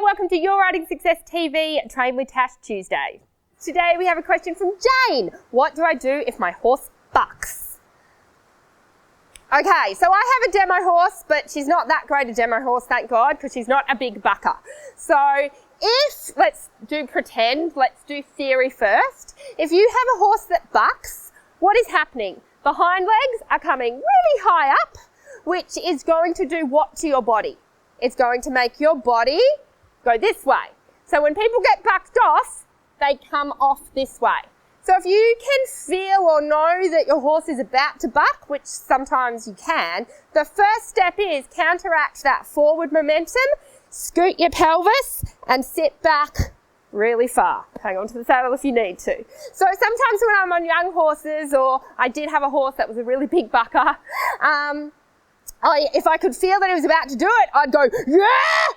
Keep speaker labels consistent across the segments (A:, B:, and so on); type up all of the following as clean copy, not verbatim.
A: welcome to Your Riding Success TV Train with Tash Tuesday. Today we have a question from Jane. What do I do if my horse bucks? Okay, so I have a demo horse, but she's not that great a demo horse, thank God, because she's not a big bucker. So let's do theory first. If you have a horse that bucks, what is happening? The hind legs are coming really high up, which is going to do what to your body? It's going to make your body go this way. So when people get bucked off, they come off this way. So if you can feel or know that your horse is about to buck, which sometimes you can, the first step is counteract that forward momentum, scoot your pelvis and sit back really far. Hang on to the saddle if you need to. So sometimes when I'm on young horses, or I did have a horse that was a really big bucker, if I could feel that he was about to do it, I'd go, yeah!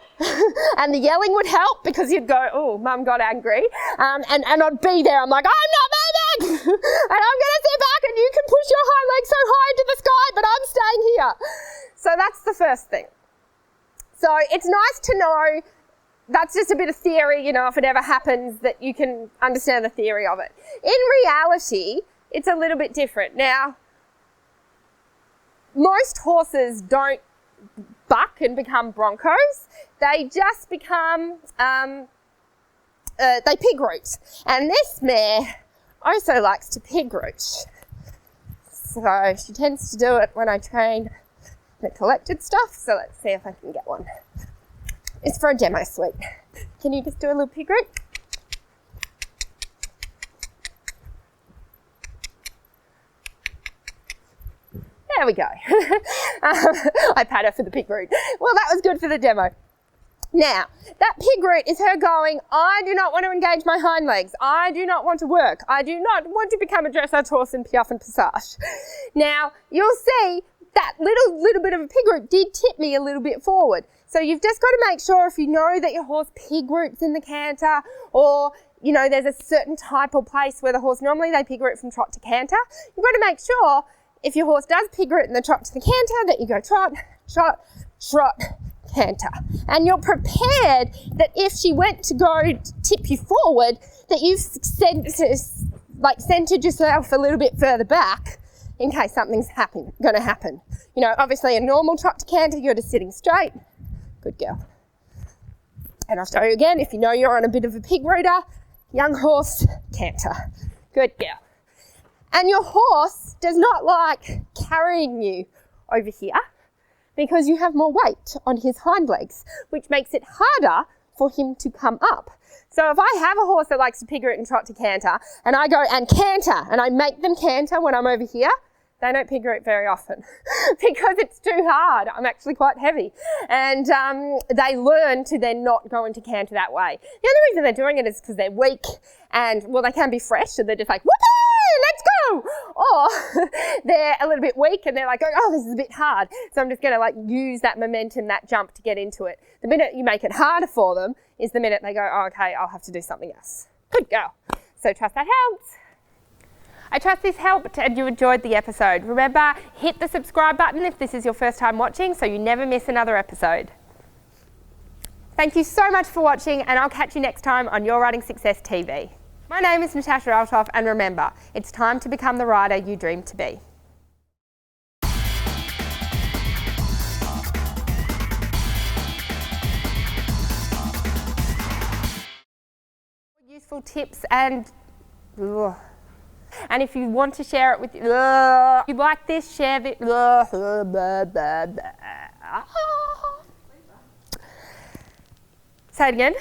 A: And the yelling would help because you'd go, oh, Mum got angry. And I'd be there. I'm like, I'm not moving! And I'm going to sit back and you can push your hind leg so high into the sky, but I'm staying here. So that's the first thing. So it's nice to know, that's just a bit of theory, you know, if it ever happens, that you can understand the theory of it. In reality, it's a little bit different. Now, most horses don't buck and become broncos. They just become, they pig root. And this mare also likes to pig root. So she tends to do it when I train the collected stuff. So let's see if I can get one. It's for a demo suite. Can you just do a little pig root? There we go. I pat her for the pig root. Well, that was good for the demo. Now, that pig root is her going, I do not want to engage my hind legs. I do not want to work. I do not want to become a dressage horse in piaffe and passage. Now, you'll see that little bit of a pig root did tip me a little bit forward. So you've just got to make sure, if you know that your horse pig roots in the canter, or you know there's a certain type or place where the horse normally they pig root from trot to canter, you've got to make sure if your horse does pig root in the trot to the canter that you go trot, trot, trot, canter. And you're prepared that if she went to go tip you forward, that you've centered yourself a little bit further back in case something's going to happen. You know, obviously a normal trot to canter, you're just sitting straight. Good girl. And I'll show you again, if you know you're on a bit of a pig rooter, young horse, canter. Good girl. And your horse does not like carrying you over here because you have more weight on his hind legs, which makes it harder for him to come up. So if I have a horse that likes to pig root and trot to canter, and I go and canter, and I make them canter when I'm over here, they don't pig root very often because it's too hard. I'm actually quite heavy. And they learn to then not go into canter that way. The only reason they're doing it is because they're weak and, well, they can be fresh, so they're just like, whoopee, let's go! Or they're a little bit weak and they're like, oh, this is a bit hard. So I'm just going to like use that momentum, that jump to get into it. The minute you make it harder for them is the minute they go, oh, okay, I'll have to do something else. Good girl. So trust that helps. I trust this helped and you enjoyed the episode. Remember, hit the subscribe button if this is your first time watching so you never miss another episode. Thank you so much for watching, and I'll catch you next time on Your Riding Success TV. My name is Natasha Althoff, and remember, it's time to become the rider you dream to be. Useful tips and if you want to share it with if you like this, share it. Say it again.